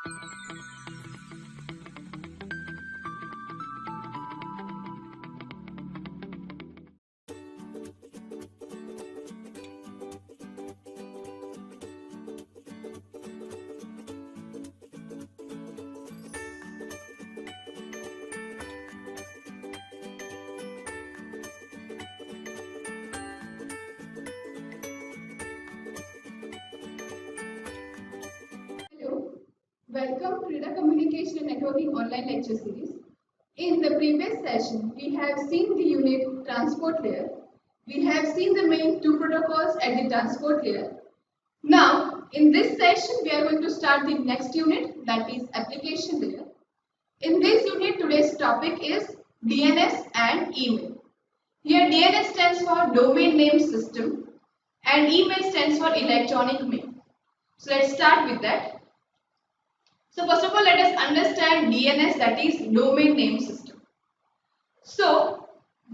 Hello, welcome to the Communication and Networking online lecture series. In the previous session, we have seen the unit transport layer. We have seen the main two protocols at the transport layer. Now, in this session, we are going to start the next unit, that is application layer. In this unit, today's topic is DNS and email. Here, DNS stands for Domain Name System and email stands for Electronic Mail. So, let's start with that. So first of all, let us understand DNS, that is Domain Name System. So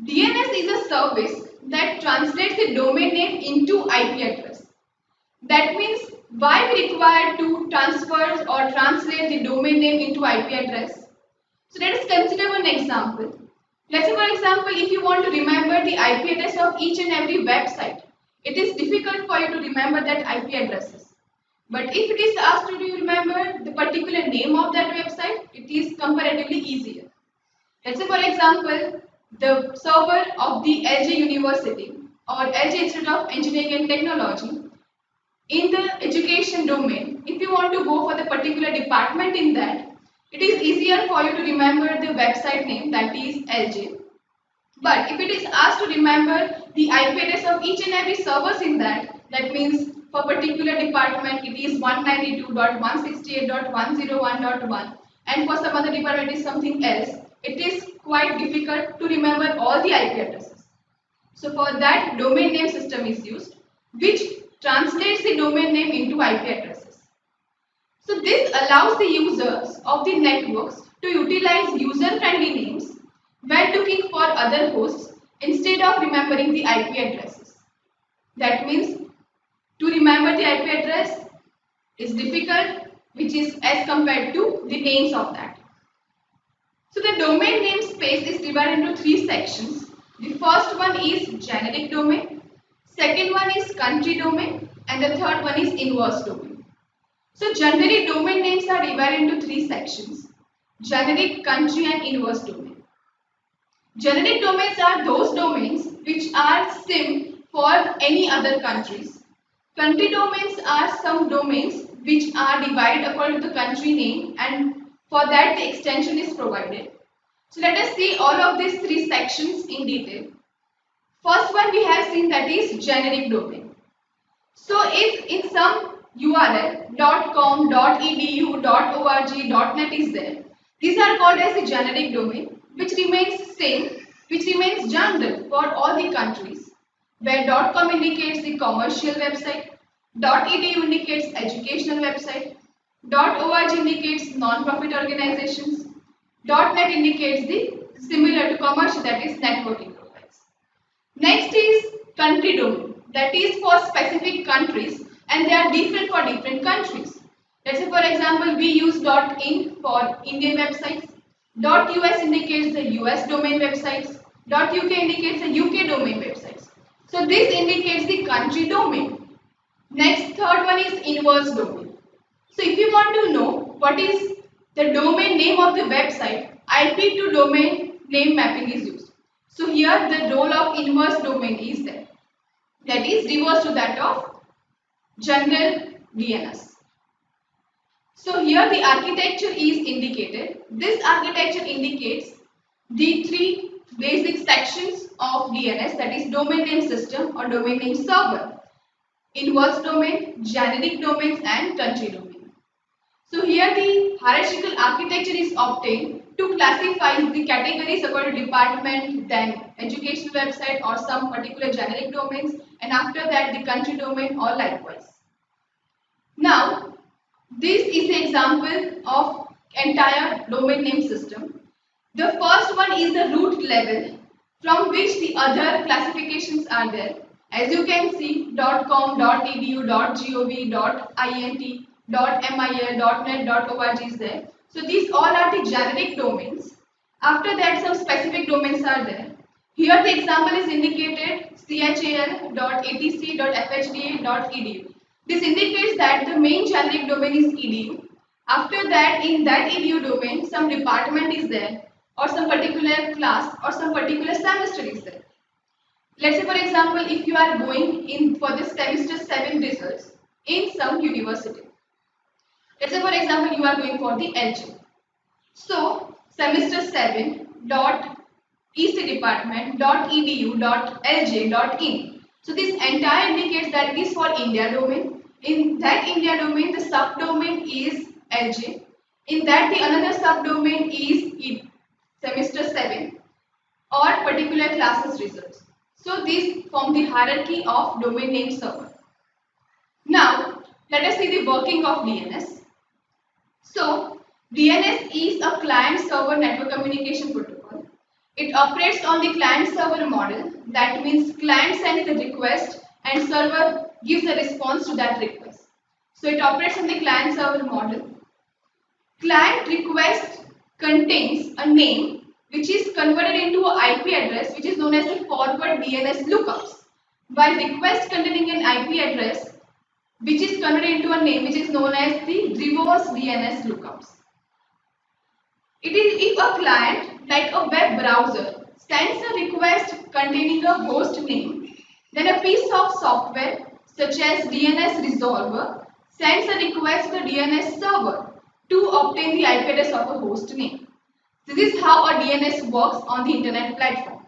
DNS is a service that translates the domain name into IP address. That means why we require to transfer or translate the domain name into IP address. So let us consider one example. Let's say for example, if you want to remember the IP address of each and every website, it is difficult for you to remember that IP addresses. But if it is asked to remember the particular name of that website, it is comparatively easier. Let's say for example, the server of the LJ University or LJ Institute of Engineering and Technology in the education domain, if you want to go for the particular department in that, it is easier for you to remember the website name, that is LJ. But if it is asked to remember the IP address of each and every servers in that means for particular department it is 192.168.101.1 and for some other department it is something else. It is quite difficult to remember all the IP addresses. So for that, domain name system is used, which translates the domain name into IP addresses. So this allows the users of the networks to utilize user-friendly names when looking for other hosts instead of remembering the IP addresses. That means to remember the IP address is difficult, which is as compared to the names of that. So the domain name space is divided into three sections. The first one is generic domain, second one is country domain, and the third one is inverse domain. So generic domain names are divided into three sections: generic, country, and inverse domain. Generic domains are those domains which are same for any other countries. Country domains are some domains which are divided according to the country name, and for that the extension is provided. So let us see all of these three sections in detail. First one we have seen, that is generic domain. So if in some URL .com, .edu, .org, .net is there, these are called as the generic domain, which remains same, which remains general for all the countries, where .com indicates the commercial website, .edu indicates educational website, .org indicates non-profit organizations, .net indicates the similar to commercial, that is networking profiles. Next is country domain, that is for specific countries and they are different for different countries. Let's say for example, we use .in for Indian websites, .us indicates the US domain websites, .uk indicates the UK domain websites. So this indicates the country domain. Next, third one is inverse domain. So if you want to know what is the domain name of the website, IP to domain name mapping is used. So here the role of inverse domain is there. That is reverse to that of general DNS. So here the architecture is indicated. This architecture indicates the three basic sections of DNS, that is domain name system or domain name server: inverse domain, generic domains, and country domain. So here the hierarchical architecture is obtained to classify the categories according to department, then educational website or some particular generic domains, and after that the country domain or likewise. Now this is the example of entire domain name system. The first one is the root level from which the other classifications are there, As you can see, .com, .edu, .gov, .int, .mil, .net, .org is there. So these all are the generic domains. After that, some specific domains are there. Here the example is indicated chal.atc.fhda.edu. This indicates that the main generic domain is edu. After that, in that edu domain, some department is there, or some particular class, or some particular semester is there. Let's say, for example, if you are going in for the semester 7 results in some university. Let's say, for example, you are going for the LG. So, semester 7 dot EC department dot edu dot lj dot in. So, this entire indicates that it is for India domain. In that India domain, the subdomain is LJ. In that, the another subdomain is semester 7 or particular classes results. So these form the hierarchy of domain name server. Now let us see the working of DNS. So DNS is a client server network communication protocol. It operates on the client server model. That means client sends the request and server gives a response to that request. So it operates on the client server model. Client request contains a name which is converted into an IP address which is known as the forward DNS lookups, while request containing an IP address which is converted into a name which is known as the reverse DNS lookups. It is if a client like a web browser sends a request containing a host name, then a piece of software such as DNS resolver sends a request to the DNS server to obtain the IP address of a host name. This is how a DNS works on the internet platform.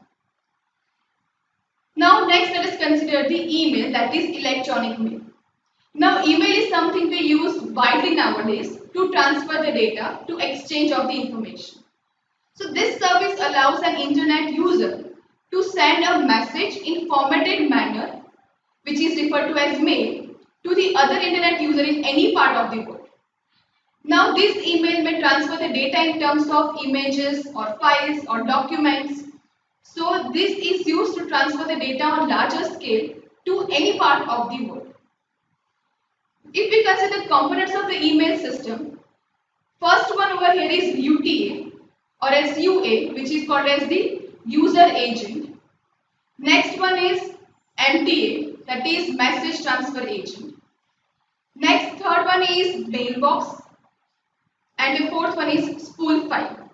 Now next let us consider the email, that is electronic mail. Now email is something we use widely nowadays to transfer the data, to exchange of the information. So this service allows an internet user to send a message in formatted manner, which is referred to as mail, to the other internet user in any part of the world. Now this email may transfer the data in terms of images or files or documents. So this is used to transfer the data on larger scale to any part of the world. If we consider the components of the email system, first one over here is UTA or as UA, which is called as the user agent. Next one is MTA, that is message transfer agent. Next, third one is mailbox. And the fourth one is spool file.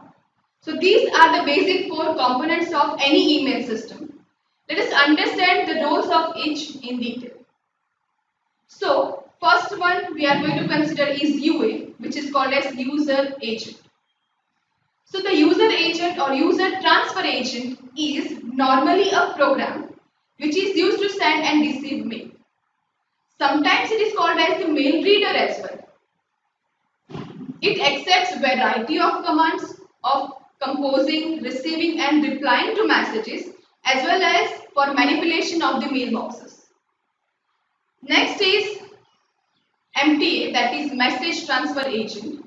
So these are the basic four components of any email system. Let us understand the roles of each in detail. So first one we are going to consider is UA, which is called as user agent. So the user agent or user transfer agent is normally a program which is used to send and receive mail. Sometimes it is called as the mail reader as well. It accepts variety of commands of composing, receiving and replying to messages as well as for manipulation of the mailboxes. Next is MTA, that is message transfer agent.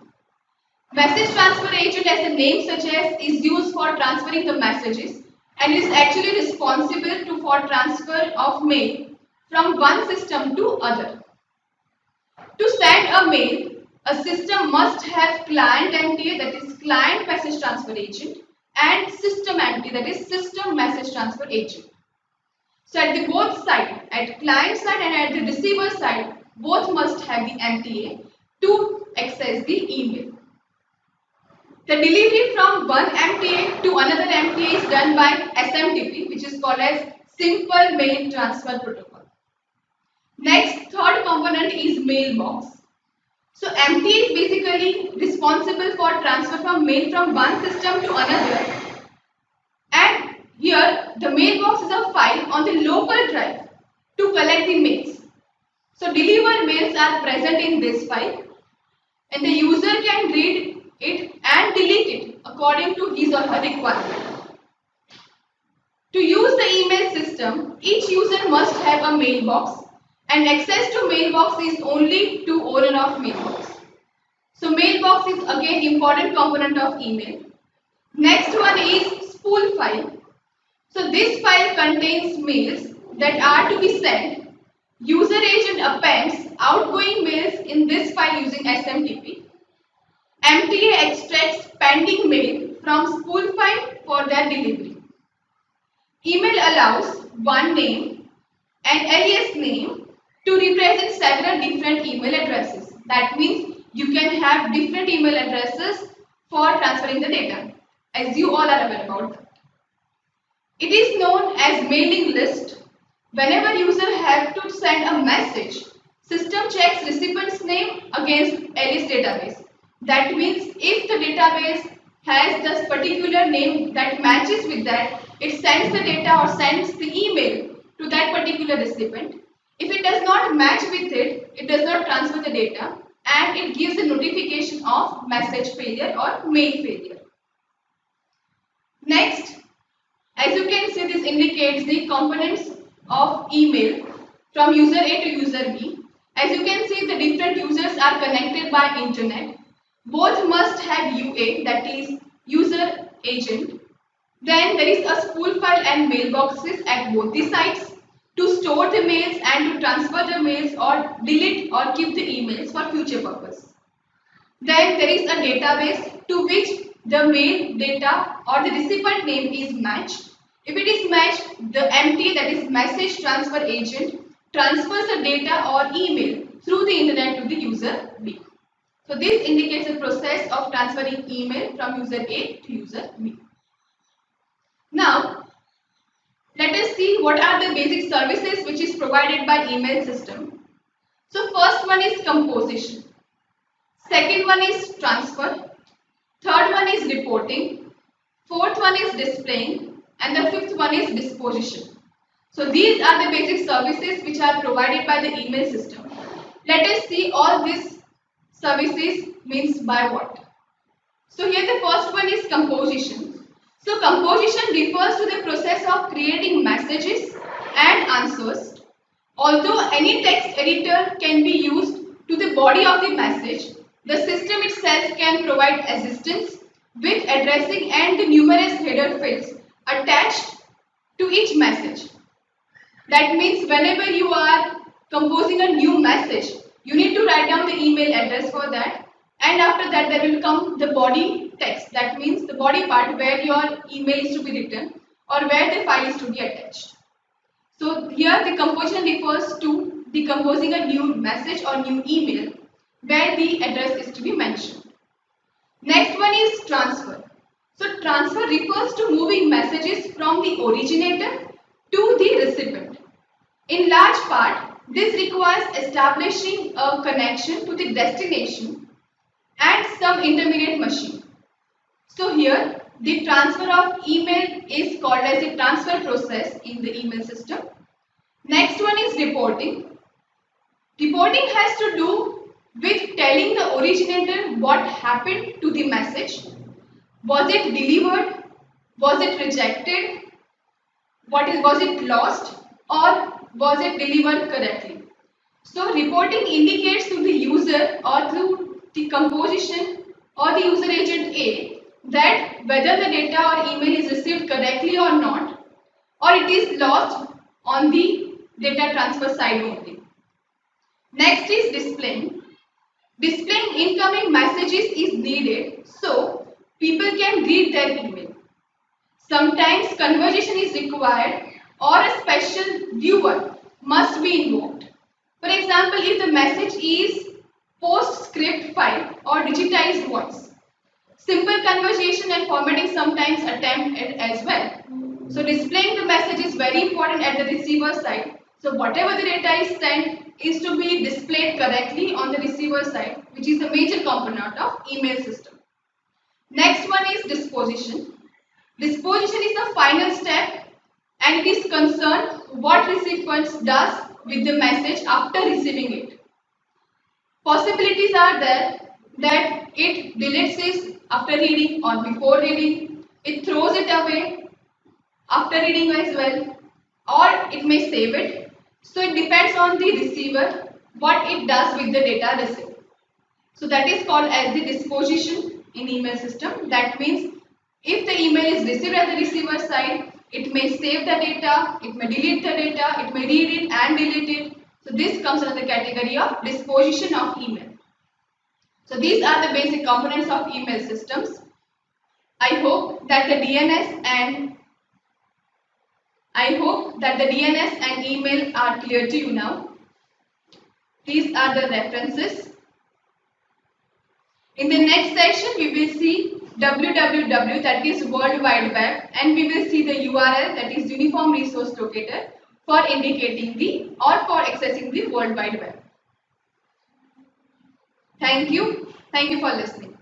Message transfer agent, as the name suggests, is used for transferring the messages and is actually responsible for transfer of mail from one system to other. To send a mail, a system must have client MTA, that is client message transfer agent, and system MTA, that is system message transfer agent. So at the both sides, at client side and at the receiver side, both must have the MTA to access the email. The delivery from one MTA to another MTA is done by SMTP, which is called as Simple Mail Transfer Protocol. Next, third component is mailbox. So MTA is basically responsible for transfer from mail from one system to another. And here the mailbox is a file on the local drive to collect the mails. So delivered mails are present in this file and the user can read it and delete it according to his or her requirement. To use the email system, each user must have a mailbox and access to mailbox is only to owner of mailbox. So mailbox is again important component of email. Next one is spool file. So this file contains mails that are to be sent, user agent appends outgoing mails in this file using SMTP. MTA extracts pending mail from spool file for their delivery. Email allows one name and alias name to represent several different email addresses. That means you can have different email addresses for transferring the data, as you all are aware about that. It is known as mailing list. Whenever user have to send a message, system checks recipient's name against alias database. That means if the database has this particular name that matches with that, it sends the data or sends the email to that particular recipient. If it does not match with it, it does not transfer the data and it gives a notification of message failure or mail failure. Next, as you can see, this indicates the components of email from user A to user B. As you can see, the different users are connected by internet. Both must have UA, that is user agent. Then there is a spool file and mailboxes at both the sides to store the mails and to transfer the mails or delete or keep the emails for future purpose. Then there is a database to which the mail data or the recipient name is matched. If it is matched, the MT, that is message transfer agent, transfers the data or email through the internet to the user B. So this indicates the process of transferring email from user A to user B. Now, let us see what are the basic services which is provided by email system. So first one is composition. Second one is transfer. Third one is reporting. Fourth one is displaying. And the fifth one is disposition. So these are the basic services which are provided by the email system. Let us see all these services means by what. So here the first one is composition. So composition refers to the process of creating messages and answers. Although any text editor can be used to the body of the message, the system itself can provide assistance with addressing and the numerous header fields attached to each message. That means whenever you are composing a new message, you need to write down the email address for that, and after that there will come the body text. That means the body part where your email is to be written or where the file is to be attached. So here the composition refers to the composing a new message or new email where the address is to be mentioned. Next one is transfer. So transfer refers to moving messages from the originator to the recipient. In large part, this requires establishing a connection to the destination and some intermediate machine. So here the transfer of email is called as a transfer process in the email system. Next one is reporting. Reporting has to do with telling the originator what happened to the message. Was it delivered? Was it rejected? Was it lost? Or was it delivered correctly? So reporting indicates to the user or through the composition or the user agent A that whether the data or email is received correctly or not, or it is lost on the data transfer side only. Next is displaying. Displaying incoming messages is needed so people can read their email. Sometimes conversation is required or a special viewer must be invoked. For example, if the message is PostScript file or digitized voice, simple conversation and formatting sometimes attempt it as well. So displaying the message is very important at the receiver side. So whatever the data is sent is to be displayed correctly on the receiver side, which is the major component of email system. Next one is disposition. Disposition is the final step and it is concerned what recipient does with the message after receiving it. Possibilities are there that it deletes it after reading or before reading, it throws it away after reading as well, or it may save it. So it depends on the receiver what it does with the data received. So that is called as the disposition in email system. That means if the email is received at the receiver side, It may save the data, it may delete the data, it may read it and delete it. So this comes under the category of disposition of email. So these are the basic components of email systems. I hope that the DNS and email are clear to you now. These are the references. In the next section, we will see www, that is World Wide Web, and we will see the URL, that is Uniform Resource Locator, for indicating the or for accessing the World Wide Web. Thank you. Thank you for listening.